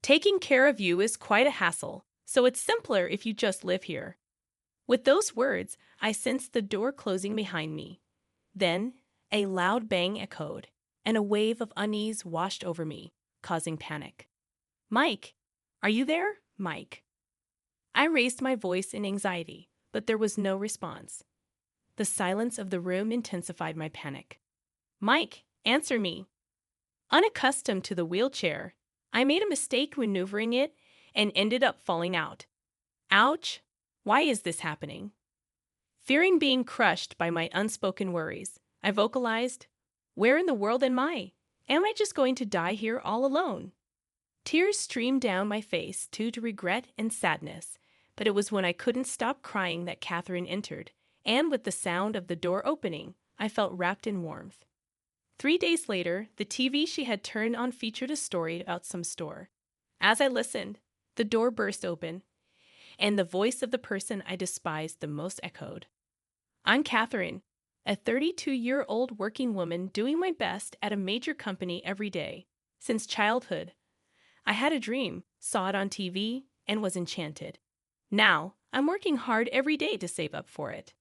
Taking care of you is quite a hassle, so it's simpler if you just live here." With those words, I sensed the door closing behind me. Then, a loud bang echoed, and a wave of unease washed over me, causing panic. "Mike, are you there? Mike." I raised my voice in anxiety, but there was no response. The silence of the room intensified my panic. "Mike, answer me." Unaccustomed to the wheelchair, I made a mistake maneuvering it and ended up falling out. Ouch! Why is this happening? Fearing being crushed by my unspoken worries, I vocalized, "Where in the world am I? Am I just going to die here all alone?" Tears streamed down my face due to regret and sadness, but it was when I couldn't stop crying that Catherine entered, and with the sound of the door opening, I felt wrapped in warmth. 3 days later, the TV she had turned on featured a story about some store. As I listened, the door burst open, and the voice of the person I despised the most echoed. "I'm Catherine, a 32-year-old working woman doing my best at a major company every day. Since childhood, I had a dream, saw it on TV, and was enchanted. Now, I'm working hard every day to save up for it."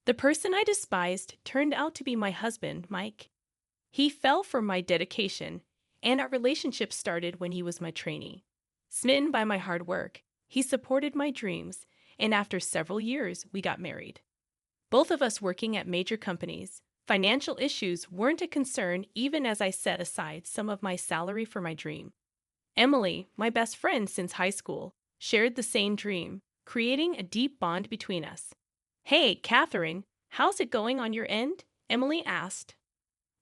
The person I despised turned out to be my husband, Mike. He fell for my dedication, and our relationship started when he was my trainee. Smitten by my hard work, he supported my dreams, and after several years, we got married. Both of us working at major companies, financial issues weren't a concern even as I set aside some of my salary for my dream. Emily, my best friend since high school, shared the same dream, creating a deep bond between us. "Hey, Catherine, how's it going on your end?" Emily asked.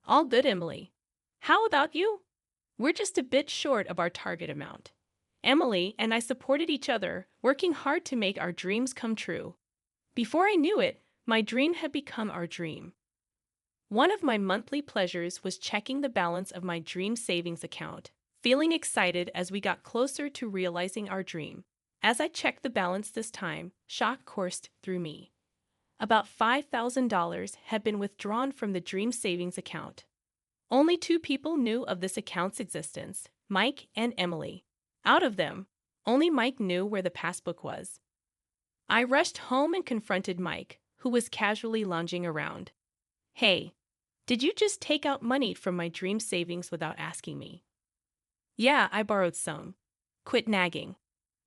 "All good, Emily. How about you?" "We're just a bit short of our target amount." Emily and I supported each other, working hard to make our dreams come true. Before I knew it, my dream had become our dream. One of my monthly pleasures was checking the balance of my dream savings account, feeling excited as we got closer to realizing our dream. As I checked the balance this time, shock coursed through me. About $5,000 had been withdrawn from the dream savings account. Only 2 people knew of this account's existence, Mike and Emily. Out of them, only Mike knew where the passbook was. I rushed home and confronted Mike, who was casually lounging around. "Hey, did you just take out money from my dream savings without asking me?" "Yeah, I borrowed some." "Quit nagging.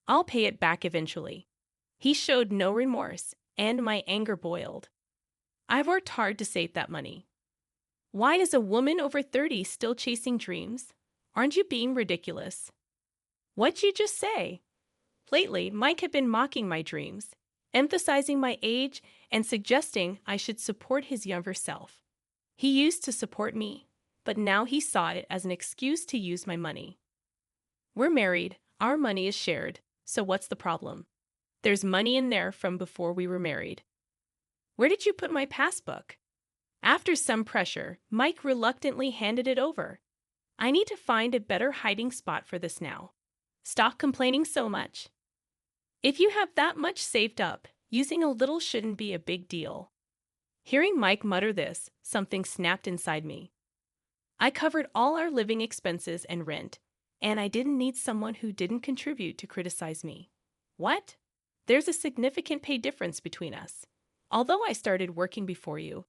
I'll pay it back eventually." He showed no remorse, and my anger boiled. "I've worked hard to save that money." "Why is a woman over 30 still chasing dreams? Aren't you being ridiculous?" "What'd you just say?" Lately, Mike had been mocking my dreams, emphasizing my age and suggesting I should support his younger self. He used to support me, but now he saw it as an excuse to use my money. "We're married, our money is shared, so what's the problem? There's money in there from before we were married." "Where did you put my passbook?" After some pressure, Mike reluctantly handed it over. "I need to find a better hiding spot for this now. Stop complaining so much. If you have that much saved up, using a little shouldn't be a big deal." Hearing Mike mutter this, something snapped inside me. I covered all our living expenses and rent, and I didn't need someone who didn't contribute to criticize me. What? There's a significant pay difference between us. Although I started working before you,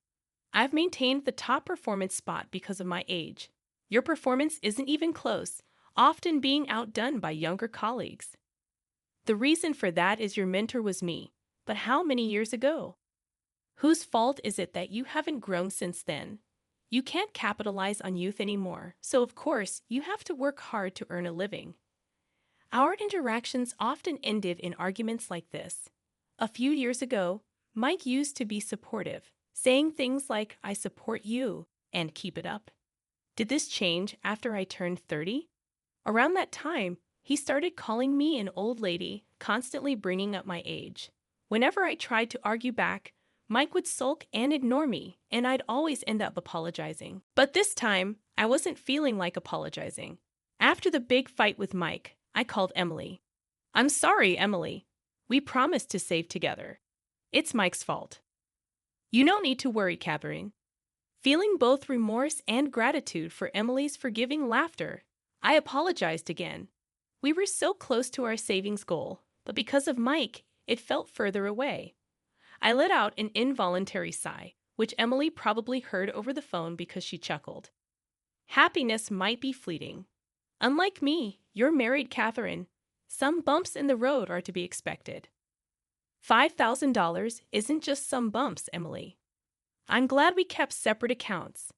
I've maintained the top performance spot because of my age. Your performance isn't even close, often being outdone by younger colleagues. The reason for that is your mentor was me, but how many years ago? Whose fault is it that you haven't grown since then? You can't capitalize on youth anymore, so of course you have to work hard to earn a living. Our interactions often ended in arguments like this. A few years ago, Mike used to be supportive, saying things like, "I support you," and "keep it up." Did this change after I turned 30? Around that time, he started calling me an old lady, constantly bringing up my age. Whenever I tried to argue back, Mike would sulk and ignore me, and I'd always end up apologizing. But this time, I wasn't feeling like apologizing. After the big fight with Mike, I called Emily. "I'm sorry, Emily. We promised to save together. It's Mike's fault." "You don't need to worry, Catherine." Feeling both remorse and gratitude for Emily's forgiving laughter, I apologized again. We were so close to our savings goal, but because of Mike, it felt further away. I let out an involuntary sigh, which Emily probably heard over the phone because she chuckled. Happiness might be fleeting. Unlike me, you're married, Catherine. Some bumps in the road are to be expected. $5,000 isn't just some bumps, Emily. I'm glad we kept separate accounts.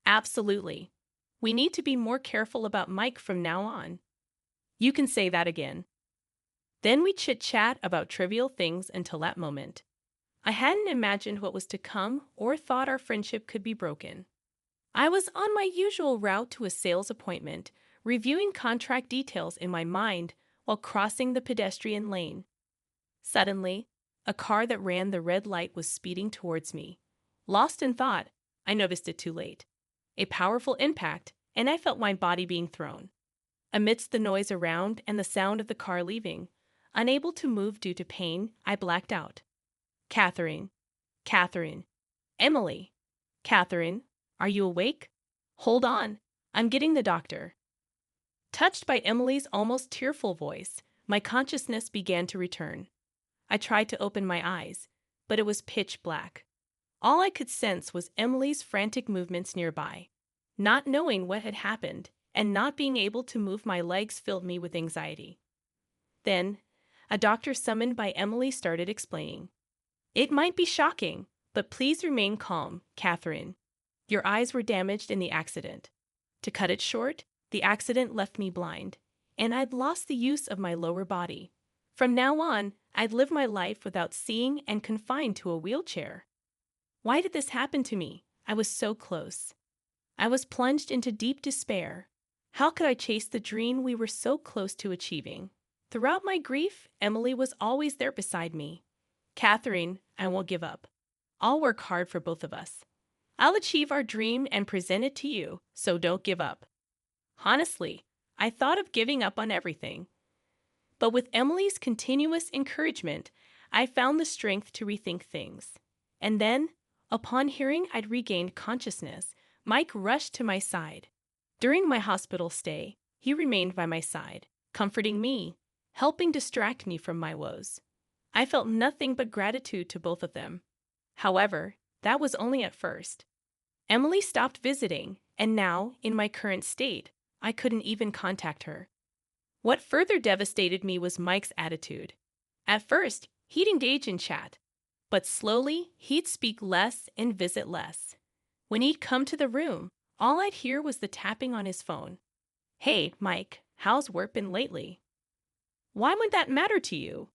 Absolutely. We need to be more careful about Mike from now on. You can say that again. Then we chit-chat about trivial things until that moment. I hadn't imagined what was to come or thought our friendship could be broken. I was on my usual route to a sales appointment, reviewing contract details in my mind while crossing the pedestrian lane. Suddenly, a car that ran the red light was speeding towards me. Lost in thought, I noticed it too late. A powerful impact, and I felt my body being thrown. Amidst the noise around and the sound of the car leaving, unable to move due to pain, I blacked out. Catherine. Catherine. Emily. Catherine, are you awake? Hold on, I'm getting the doctor. Touched by Emily's almost tearful voice, my consciousness began to return. I tried to open my eyes, but it was pitch black. All I could sense was Emily's frantic movements nearby. Not knowing what had happened and not being able to move my legs filled me with anxiety. Then, a doctor summoned by Emily started explaining. It might be shocking, but please remain calm, Catherine. Your eyes were damaged in the accident. To cut it short, the accident left me blind, and I'd lost the use of my lower body. From now on, I'd live my life without seeing and confined to a wheelchair. Why did this happen to me? I was so close. I was plunged into deep despair. How could I chase the dream we were so close to achieving? Throughout my grief, Emily was always there beside me. Catherine, I won't give up. I'll work hard for both of us. I'll achieve our dream and present it to you, so don't give up. Honestly, I thought of giving up on everything. But with Emily's continuous encouragement, I found the strength to rethink things. And then, upon hearing I'd regained consciousness, Mike rushed to my side. During my hospital stay, he remained by my side, comforting me, helping distract me from my woes. I felt nothing but gratitude to both of them. However, that was only at first. Emily stopped visiting, and now, in my current state, I couldn't even contact her. What further devastated me was Mike's attitude. At first, he'd engage in chat, but slowly, he'd speak less and visit less. When he'd come to the room, all I'd hear was the tapping on his phone. Hey, Mike, how's work been lately? Why would that matter to you?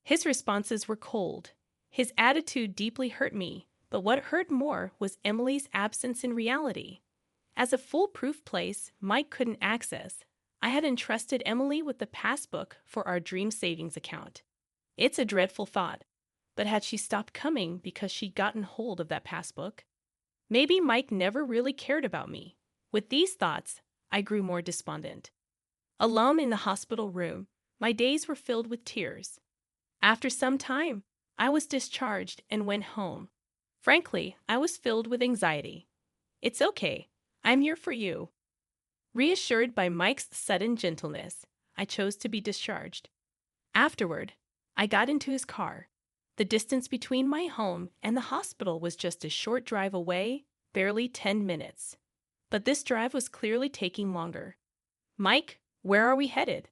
His responses were cold. His attitude deeply hurt me, but what hurt more was Emily's absence in reality. As a foolproof place Mike couldn't access, I had entrusted Emily with the passbook for our dream savings account. It's a dreadful thought, but had she stopped coming because she'd gotten hold of that passbook? Maybe Mike never really cared about me. With these thoughts, I grew more despondent. Alone in the hospital room, my days were filled with tears. After some time, I was discharged and went home. Frankly, I was filled with anxiety. It's okay. I'm here for you. Reassured by Mike's sudden gentleness, I chose to be discharged. Afterward, I got into his car. The distance between my home and the hospital was just a short drive away, barely 10 minutes. But this drive was clearly taking longer. Mike, where are we headed?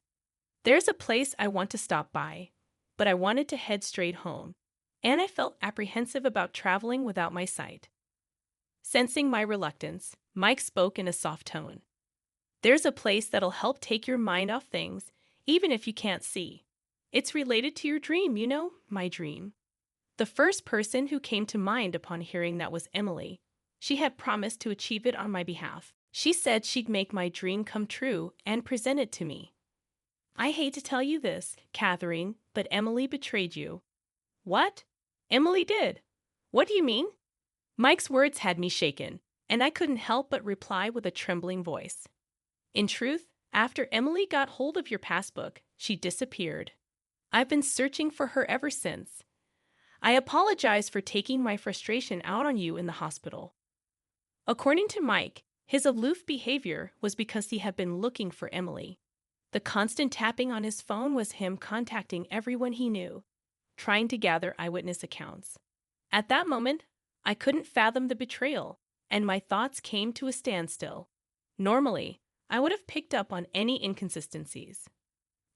There's a place I want to stop by, but I wanted to head straight home, and I felt apprehensive about traveling without my sight. Sensing my reluctance, Mike spoke in a soft tone. There's a place that'll help take your mind off things, even if you can't see. It's related to your dream, you know, my dream. The first person who came to mind upon hearing that was Emily. She had promised to achieve it on my behalf. She said she'd make my dream come true and present it to me. I hate to tell you this, Catherine, but Emily betrayed you. What? Emily did. What do you mean? Mike's words had me shaken, and I couldn't help but reply with a trembling voice. In truth, after Emily got hold of your passbook, she disappeared. I've been searching for her ever since. I apologize for taking my frustration out on you in the hospital. According to Mike, his aloof behavior was because he had been looking for Emily. The constant tapping on his phone was him contacting everyone he knew, trying to gather eyewitness accounts. At that moment, I couldn't fathom the betrayal, and my thoughts came to a standstill. Normally, I would have picked up on any inconsistencies.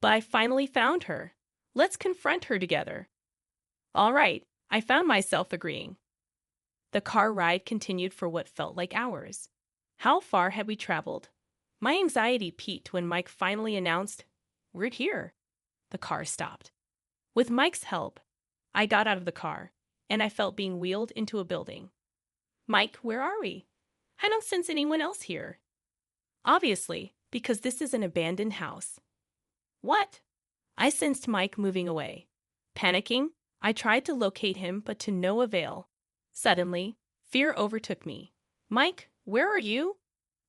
But I finally found her. Let's confront her together. All right, I found myself agreeing. The car ride continued for what felt like hours. How far had we traveled? My anxiety peaked when Mike finally announced, "We're here." The car stopped. With Mike's help, I got out of the car, and I felt being wheeled into a building. "Mike, where are we? I don't sense anyone else here." "Obviously, because this is an abandoned house." "What?" I sensed Mike moving away. Panicking, I tried to locate him, but to no avail. Suddenly, fear overtook me. "Mike, where are you?"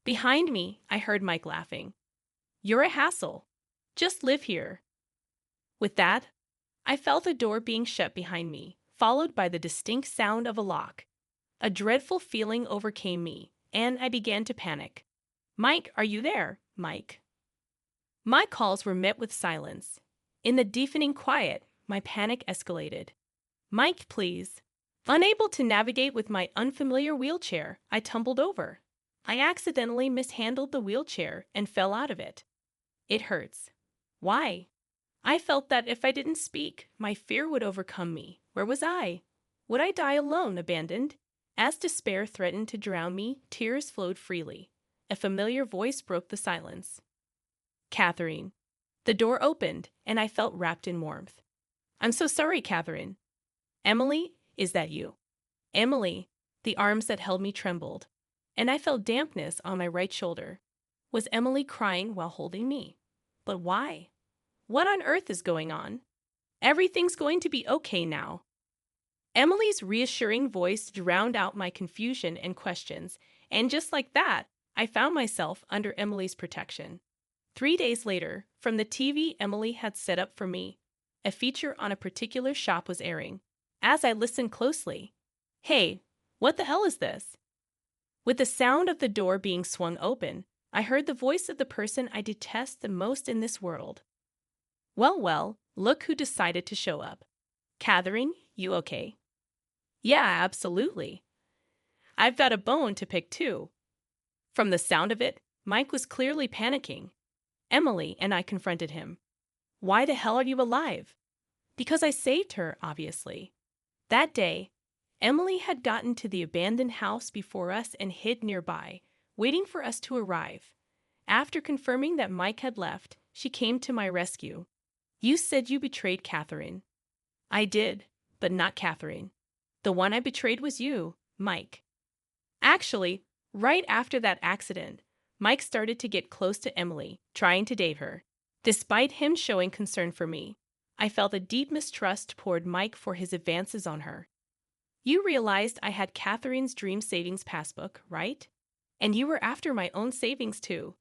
Behind me, I heard Mike laughing. "You're a hassle. Just live here." With that, I felt a door being shut behind me, followed by the distinct sound of a lock. A dreadful feeling overcame me, and I began to panic. "Mike, are you there? Mike?" My calls were met with silence. In the deafening quiet, my panic escalated. "Mike, please." Unable to navigate with my unfamiliar wheelchair, I tumbled over. I accidentally mishandled the wheelchair and fell out of it. It hurts. Why? I felt that if I didn't speak, my fear would overcome me. Where was I? Would I die alone, abandoned? As despair threatened to drown me, tears flowed freely. A familiar voice broke the silence. "Catherine." The door opened, and I felt wrapped in warmth. "I'm so sorry, Catherine." "Emily, is that you?" Emily. The arms that held me trembled, and I felt dampness on my right shoulder. Was Emily crying while holding me? But why? What on earth is going on? "Everything's going to be okay now." Emily's reassuring voice drowned out my confusion and questions, and just like that, I found myself under Emily's protection. 3 days later, from the TV Emily had set up for me, a feature on a particular shop was airing. As I listened closely, "Hey, what the hell is this?" With the sound of the door being swung open, I heard the voice of the person I detest the most in this world. Well, look who decided to show up. "Catherine, you okay?" "Yeah, absolutely. I've got a bone to pick too." From the sound of it, Mike was clearly panicking. Emily and I confronted him. "Why the hell are you alive?" "Because I saved her, obviously." That day, Emily had gotten to the abandoned house before us and hid nearby, waiting for us to arrive. After confirming that Mike had left, she came to my rescue. "You said you betrayed Catherine." "I did, but not Catherine. The one I betrayed was you, Mike." Actually, right after that accident, Mike started to get close to Emily, trying to date her. Despite him showing concern for me, I felt a deep mistrust toward Mike for his advances on her. "You realized I had Catherine's dream savings passbook, right? And you were after my own savings too."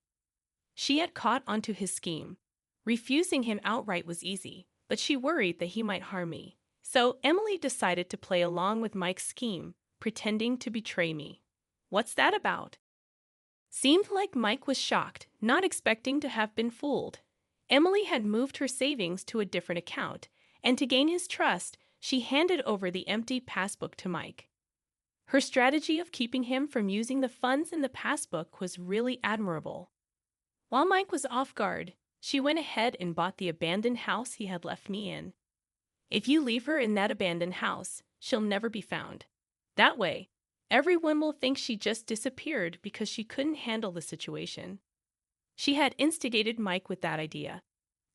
She had caught onto his scheme. Refusing him outright was easy, but she worried that he might harm me. So Emily decided to play along with Mike's scheme, pretending to betray me. What's that about? Seemed like Mike was shocked, not expecting to have been fooled. Emily had moved her savings to a different account, and to gain his trust, she handed over the empty passbook to Mike. Her strategy of keeping him from using the funds in the passbook was really admirable. While Mike was off guard, she went ahead and bought the abandoned house he had left me in. If you leave her in that abandoned house, she'll never be found. That way, everyone will think she just disappeared because she couldn't handle the situation. She had instigated Mike with that idea.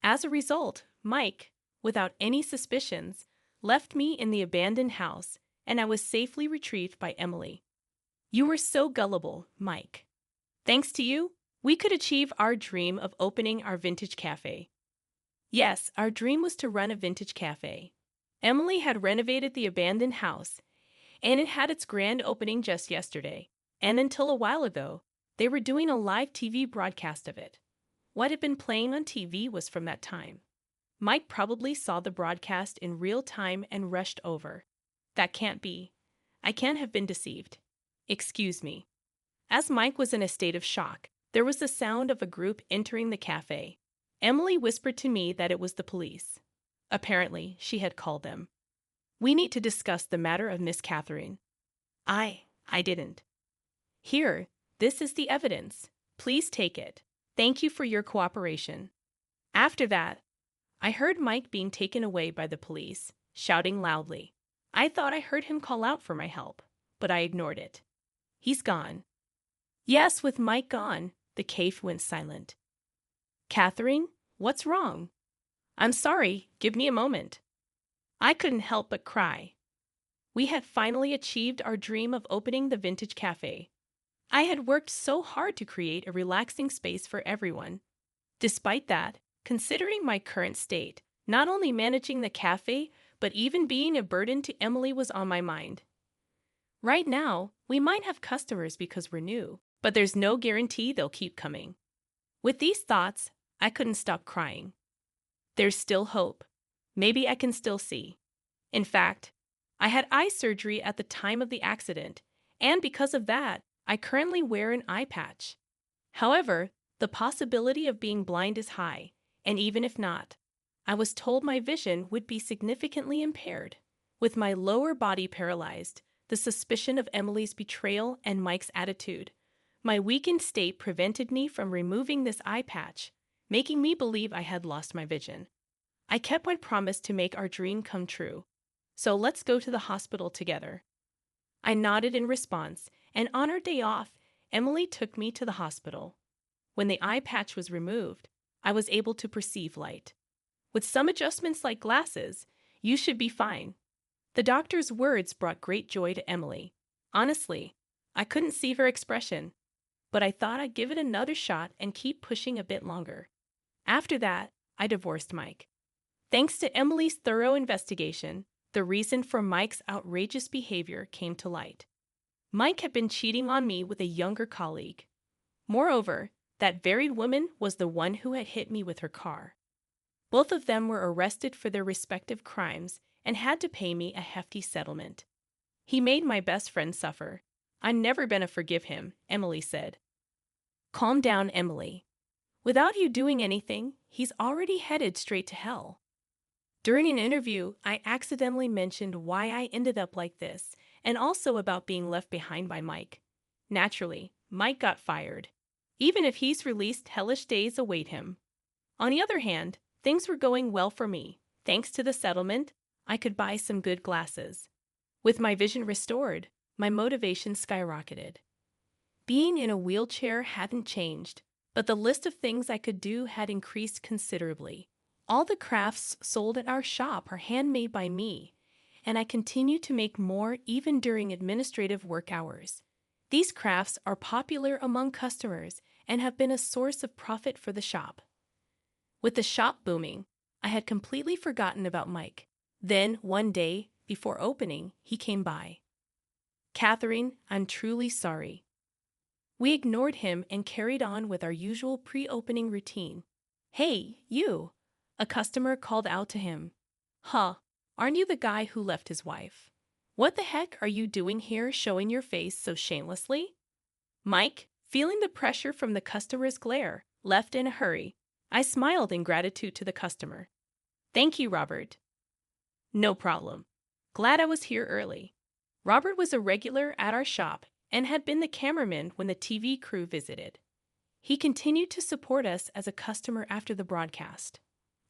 As a result, Mike, without any suspicions, left me in the abandoned house, and I was safely retrieved by Emily. You were so gullible, Mike. Thanks to you, we could achieve our dream of opening our vintage cafe. Yes, our dream was to run a vintage cafe. Emily had renovated the abandoned house, and it had its grand opening just yesterday. And until a while ago, they were doing a live TV broadcast of it. What had been playing on TV was from that time. Mike probably saw the broadcast in real time and rushed over. That can't be. I can't have been deceived. Excuse me. As Mike was in a state of shock, there was the sound of a group entering the cafe. Emily whispered to me that it was the police. Apparently, she had called them. We need to discuss the matter of Miss Catherine. I didn't. Here, this is the evidence. Please take it. Thank you for your cooperation. After that, I heard Mike being taken away by the police, shouting loudly. I thought I heard him call out for my help, but I ignored it. He's gone. Yes, with Mike gone, the cave went silent. Catherine, what's wrong? I'm sorry, give me a moment. I couldn't help but cry. We had finally achieved our dream of opening the vintage cafe. I had worked so hard to create a relaxing space for everyone. Despite that, considering my current state, not only managing the cafe, but even being a burden to Emily was on my mind. Right now, we might have customers because we're new, but there's no guarantee they'll keep coming. With these thoughts, I couldn't stop crying. There's still hope. Maybe I can still see. In fact, I had eye surgery at the time of the accident, and because of that, I currently wear an eye patch. However, the possibility of being blind is high, and even if not, I was told my vision would be significantly impaired. With my lower body paralyzed, the suspicion of Emily's betrayal and Mike's attitude, my weakened state prevented me from removing this eye patch, making me believe I had lost my vision. I kept my promise to make our dream come true. So let's go to the hospital together. I nodded in response, and on our day off, Emily took me to the hospital. When the eye patch was removed, I was able to perceive light. With some adjustments like glasses, you should be fine. The doctor's words brought great joy to Emily. Honestly, I couldn't see her expression, but I thought I'd give it another shot and keep pushing a bit longer. After that, I divorced Mike. Thanks to Emily's thorough investigation, the reason for Mike's outrageous behavior came to light. Mike had been cheating on me with a younger colleague. Moreover, that very woman was the one who had hit me with her car. Both of them were arrested for their respective crimes and had to pay me a hefty settlement. He made my best friend suffer. I'm never gonna forgive him, Emily said. Calm down, Emily. Without you doing anything, he's already headed straight to hell. During an interview, I accidentally mentioned why I ended up like this, and also about being left behind by Mike. Naturally, Mike got fired. Even if he's released, hellish days await him. On the other hand, things were going well for me. Thanks to the settlement, I could buy some good glasses. With my vision restored, my motivation skyrocketed. Being in a wheelchair hadn't changed, but the list of things I could do had increased considerably. All the crafts sold at our shop are handmade by me, and I continue to make more even during administrative work hours. These crafts are popular among customers and have been a source of profit for the shop. With the shop booming, I had completely forgotten about Mike. Then, one day, before opening, he came by. Catherine, I'm truly sorry. We ignored him and carried on with our usual pre-opening routine. Hey, you! A customer called out to him. Huh, aren't you the guy who left his wife? What the heck are you doing here showing your face so shamelessly? Mike, feeling the pressure from the customer's glare, left in a hurry. I smiled in gratitude to the customer. Thank you, Robert. No problem. Glad I was here early. Robert was a regular at our shop and had been the cameraman when the TV crew visited. He continued to support us as a customer after the broadcast.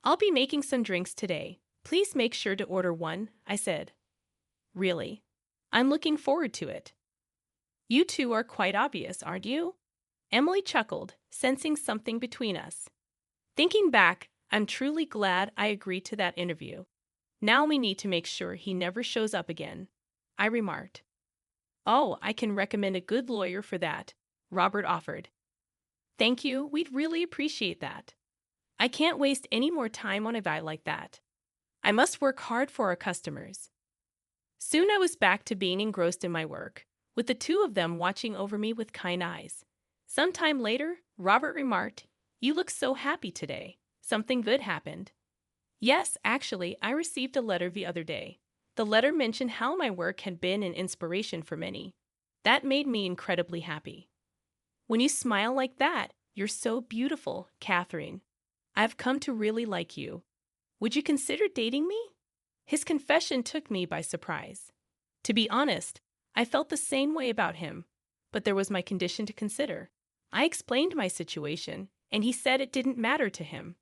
I'll be making some drinks today. Please make sure to order one, I said. Really? I'm looking forward to it. You two are quite obvious, aren't you? Emily chuckled, sensing something between us. Thinking back, I'm truly glad I agreed to that interview. Now we need to make sure he never shows up again, I remarked. Oh, I can recommend a good lawyer for that, Robert offered. Thank you, we'd really appreciate that. I can't waste any more time on a guy like that. I must work hard for our customers. Soon I was back to being engrossed in my work, with the two of them watching over me with kind eyes. Sometime later, Robert remarked, You look so happy today. Something good happened. Yes, actually, I received a letter the other day. The letter mentioned how my work had been an inspiration for many. That made me incredibly happy. When you smile like that, you're so beautiful, Catherine. I've come to really like you. Would you consider dating me? His confession took me by surprise. To be honest, I felt the same way about him, but there was my condition to consider. I explained my situation, and he said it didn't matter to him.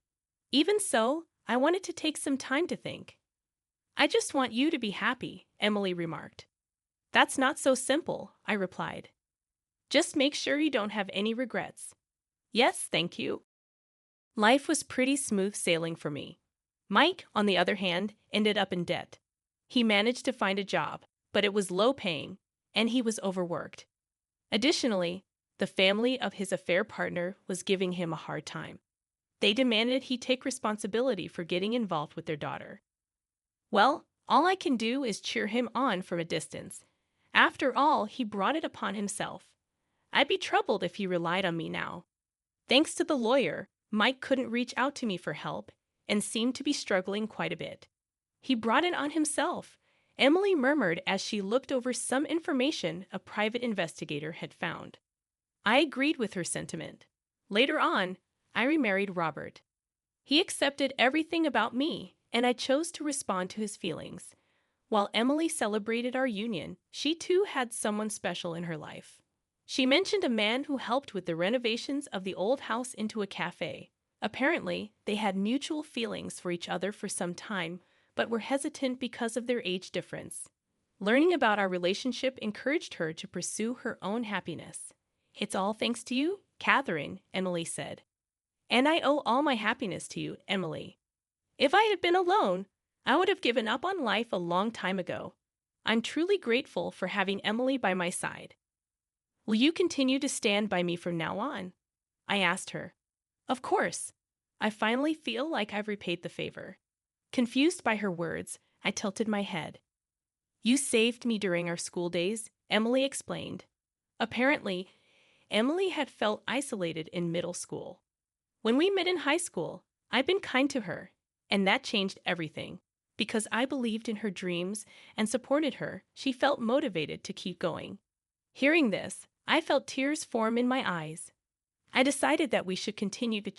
Even so, I wanted to take some time to think. I just want you to be happy, Emily remarked. That's not so simple, I replied. Just make sure you don't have any regrets. Yes, thank you. Life was pretty smooth sailing for me. Mike, on the other hand, ended up in debt. He managed to find a job, but it was low paying, and he was overworked. Additionally, the family of his affair partner was giving him a hard time. They demanded he take responsibility for getting involved with their daughter. Well, all I can do is cheer him on from a distance. After all, he brought it upon himself. I'd be troubled if he relied on me now. Thanks to the lawyer, Mike couldn't reach out to me for help and seemed to be struggling quite a bit. He brought it on himself, Emily murmured as she looked over some information a private investigator had found. I agreed with her sentiment. Later on, I remarried Robert. He accepted everything about me, and I chose to respond to his feelings. While Emily celebrated our union, she too had someone special in her life. She mentioned a man who helped with the renovations of the old house into a cafe. Apparently, they had mutual feelings for each other for some time, but were hesitant because of their age difference. Learning about our relationship encouraged her to pursue her own happiness. It's all thanks to you, Catherine, Emily said. And I owe all my happiness to you, Emily. If I had been alone, I would have given up on life a long time ago. I'm truly grateful for having Emily by my side. Will you continue to stand by me from now on? I asked her. Of course. I finally feel like I've repaid the favor. Confused by her words, I tilted my head. You saved me during our school days, Emily explained. Apparently, Emily had felt isolated in middle school. When we met in high school, I'd been kind to her, and that changed everything. Because I believed in her dreams and supported her, she felt motivated to keep going. Hearing this, I felt tears form in my eyes. I decided that we should continue to